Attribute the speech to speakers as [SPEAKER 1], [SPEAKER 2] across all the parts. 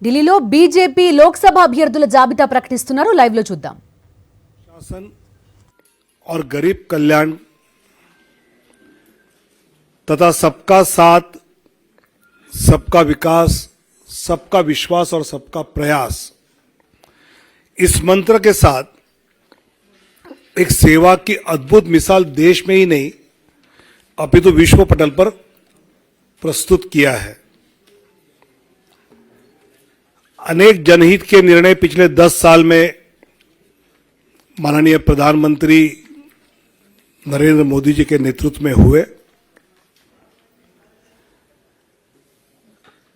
[SPEAKER 1] ఢిల్లీలో బీజేపీ లోక్సభ అభ్యర్థుల జాబితా ప్రకటిస్తున్నారు. లైవ్ లో చూద్దాం.
[SPEAKER 2] शासन और गरीब कल्याण तथा सबका साथ, सबका विकास, सबका विश्वास और सबका प्रयास, इस मंत्र के साथ एक सेवा की अद्भुत मिसाल देश में ही नहीं अपितु विश्व पटल पर प्रस्तुत किया है। अनेक जनहित के निर्णय पिछले 10 साल में माननीय प्रधानमंत्री नरेंद्र मोदी जी के नेतृत्व में हुए।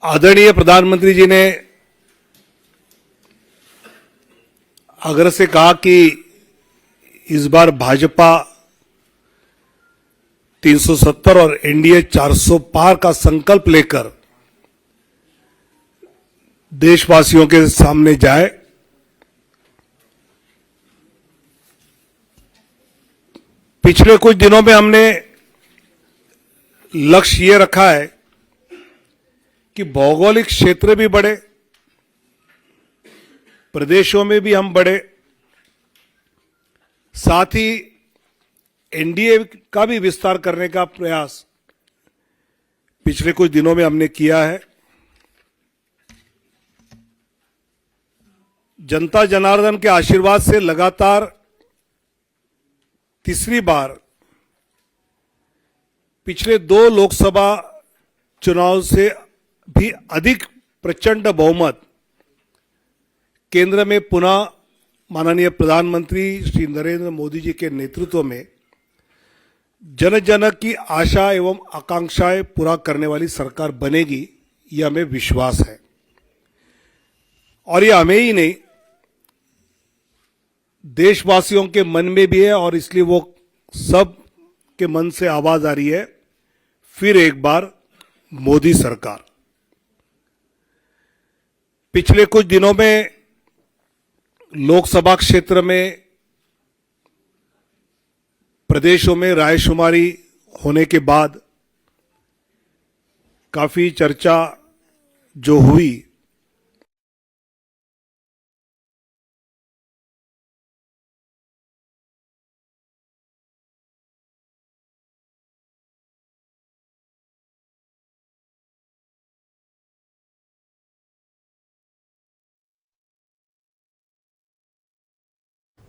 [SPEAKER 2] आदरणीय प्रधानमंत्री जी ने आग्रह से कहा कि इस बार भाजपा 370 और एनडीए 400 पार का संकल्प लेकर देशवासियों के सामने जाए। पिछले कुछ दिनों में हमने लक्ष्य ये रखा है कि भौगोलिक क्षेत्र भी बढ़े, प्रदेशों में भी हम बढ़े, साथ ही एनडीए का भी विस्तार करने का प्रयास पिछले कुछ दिनों में हमने किया है। जनता जनार्दन के आशीर्वाद से लगातार तीसरी बार पिछले 2 लोकसभा चुनाव से भी अधिक प्रचंड बहुमत केंद्र में पुनः माननीय प्रधानमंत्री श्री नरेंद्र मोदी जी के नेतृत्व में जन जन की आशा एवं आकांक्षाएं पूरा करने वाली सरकार बनेगी, यह हमें विश्वास है। और यह हमें ही नहीं, देशवासियों के मन में भी है और इसलिए वो सब के मन से आवाज आ रही है, फिर एक बार मोदी सरकार। पिछले कुछ दिनों में लोकसभा क्षेत्र में प्रदेशों में रायशुमारी होने के बाद काफी चर्चा जो हुई,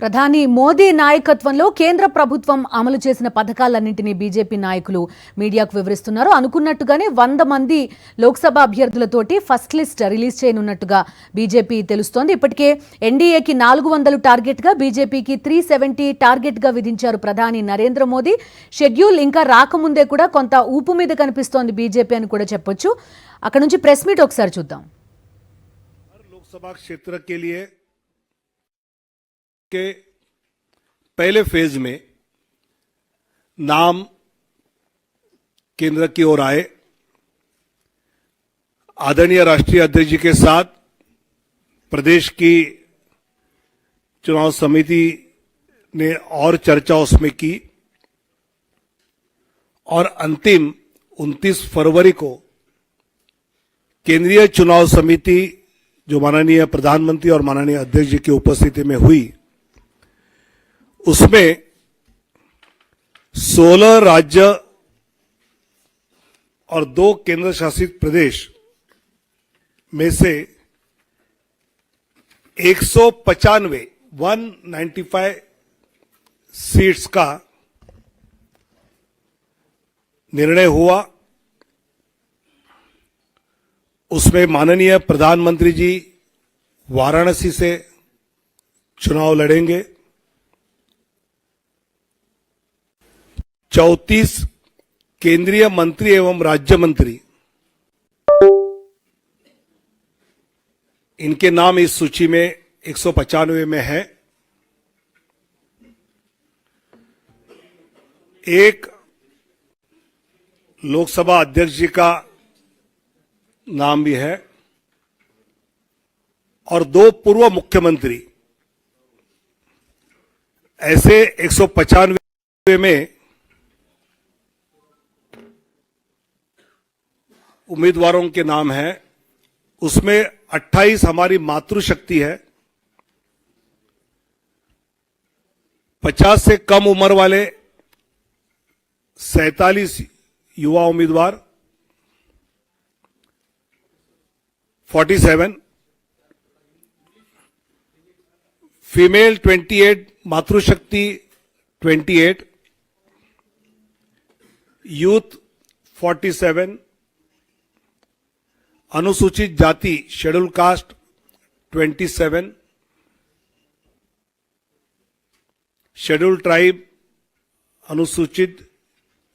[SPEAKER 1] ప్రధాని మోదీ నాయకత్వంలో కేంద్ర ప్రభుత్వం అమలు చేసిన పథకాలన్నింటినీ బీజేపీ నాయకులు మీడియాకు వివరిస్తున్నారు. అనుకున్నట్టుగానే 100 మంది లోక్సభ అభ్యర్థులతోటి ఫస్ట్ లిస్ట్ రిలీజ్ చేయనున్నట్టుగా బీజేపీ తెలుస్తోంది. ఇప్పటికే ఎన్డీఏకి 400 టార్గెట్గా, బీజేపీకి 370 టార్గెట్గా విధించారు ప్రధాని నరేంద్ర మోదీ. షెడ్యూల్ ఇంకా రాకముందే కూడా కొంత ఊపు మీద కనిపిస్తోంది బీజేపీ అని కూడా చెప్పొచ్చు. అక్కడ నుంచి ప్రెస్ మీట్ ఒకసారి చూద్దాం.
[SPEAKER 2] लोकसभा क्षेत्र के लिए के पहले फेज में नाम केंद्र की ओर आए। आदरणीय राष्ट्रीय अध्यक्ष जी के साथ प्रदेश की चुनाव समिति ने और चर्चा उसमें की और अंतिम 29 फरवरी को केंद्रीय चुनाव समिति जो माननीय प्रधानमंत्री और माननीय अध्यक्ष जी की उपस्थिति में हुई, उसमें 16 राज्य और 2 केंद्र शासित प्रदेश में से 195 सीट्स का निर्णय हुआ। उसमें माननीय प्रधानमंत्री जी वाराणसी से चुनाव लड़ेंगे। 34 केंद्रीय मंत्री एवं राज्य मंत्री, इनके नाम इस सूची में 195 में है। एक लोकसभा अध्यक्ष जी का नाम भी है और 2 पूर्व मुख्यमंत्री। ऐसे 195 में उम्मीदवारों के नाम हैं उसमें 28 हमारी मातृशक्ति है, 50 से कम उम्र वाले 47 युवा उम्मीदवार, 47 फीमेल, 28 मातृशक्ति 28, यूथ 47, अनुसूचित जाति शेड्यूल कास्ट 27, शेड्यूल ट्राइब अनुसूचित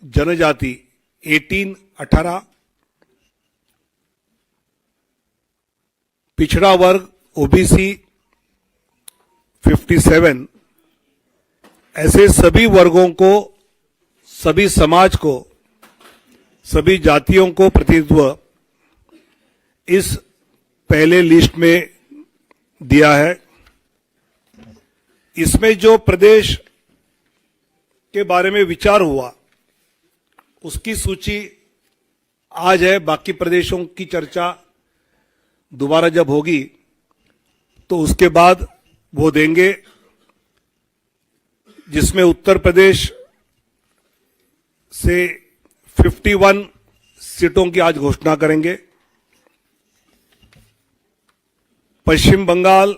[SPEAKER 2] जनजाति 18, पिछड़ा वर्ग ओबीसी 57, ऐसे सभी वर्गों को, सभी समाज को, सभी जातियों को प्रतिनिधित्व इस पहले लिस्ट में दिया है। इसमें जो प्रदेश के बारे में विचार हुआ उसकी सूची आज है, बाकी प्रदेशों की चर्चा दोबारा जब होगी तो उसके बाद वो देंगे, जिसमें उत्तर प्रदेश से 51 सीटों की आज घोषणा करेंगे, पश्चिम बंगाल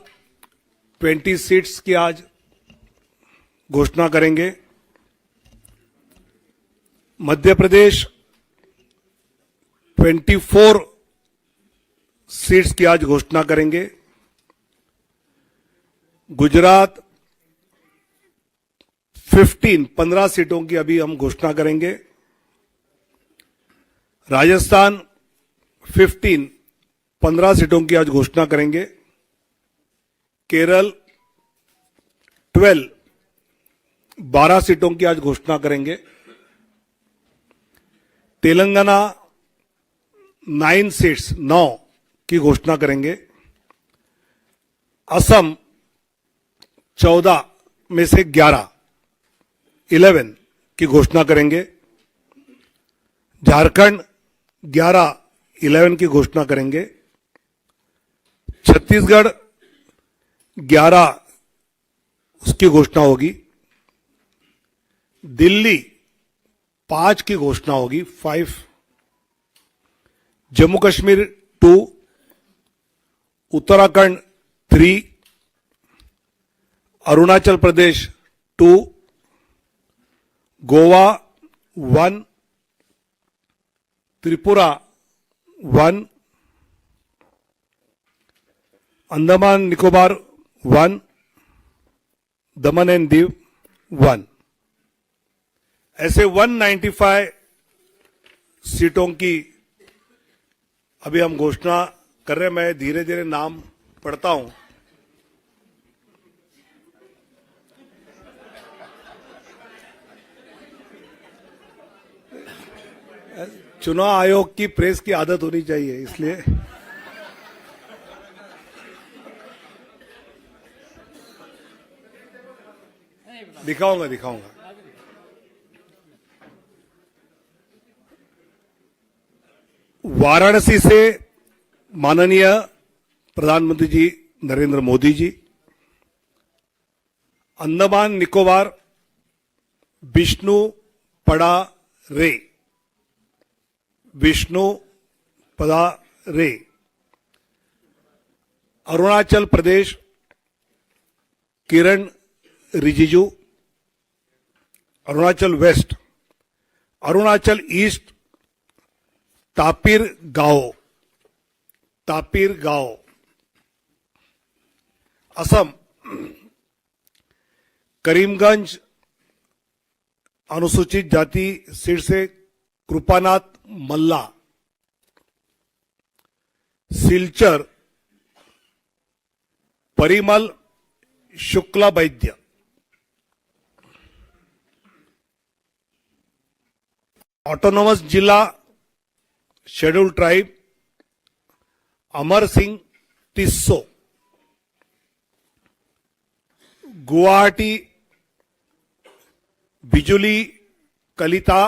[SPEAKER 2] 20 सीट्स की आज घोषणा करेंगे, मध्य प्रदेश 24 सीट्स की आज घोषणा करेंगे, गुजरात 15 सीटों की अभी हम घोषणा करेंगे, राजस्थान 15 सीटों की आज घोषणा करेंगे, केरल 12 सीटों की आज घोषणा करेंगे, तेलंगाना 9 सीट्स 9 की घोषणा करेंगे, असम 14 में से 11 की घोषणा करेंगे, झारखंड 11 की घोषणा करेंगे, छत्तीसगढ़ 11 उसकी घोषणा होगी, दिल्ली 5 की घोषणा होगी 5, जम्मू कश्मीर 2, उत्तराखंड 3, अरुणाचल प्रदेश 2, गोवा 1, त्रिपुरा 1, अंडमान निकोबार 1, दमन एंड दीव 1। ऐसे 195 सीटों की अभी हम घोषणा कर रहे हैं। मैं धीरे धीरे नाम पढ़ता हूं। चुनाव आयोग की प्रेस की आदत होनी चाहिए, इसलिए दिखाऊंगा। वाराणसी से माननीय प्रधानमंत्री जी नरेंद्र मोदी जी, अंडमान निकोबार विष्णु पड़ा रे, अरुणाचल प्रदेश किरण रिजिजू, अरुणाचल वेस्ट, अरुणाचल ईस्ट तापिर गांव, असम करीमगंज अनुसूचित जाति सीट से कृपानाथ मल्ला, सिलचर परिमल शुक्ला वैद्य, ऑटोनोमस जिला शेड्यूल ट्राइब अमर सिंह टिस्सो, गुवाहाटी बिजुली कलिता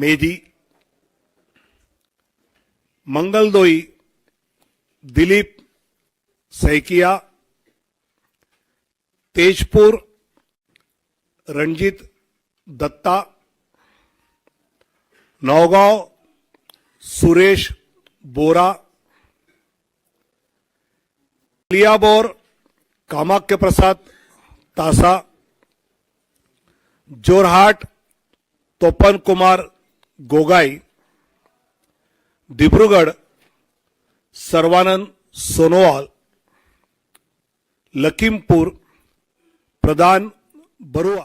[SPEAKER 2] मेधी, मंगलदोई दिलीप सैकिया, तेजपुर रणजित दत्ता, नौगांव सुरेश बोरा, लियाबोर कामाख्य प्रसाद तासा, जोरहाट तोपन कुमार गोगाई, दिब्रुगढ़ सर्वानंद सोनोवाल, लखीमपुर प्रधान बरुआ।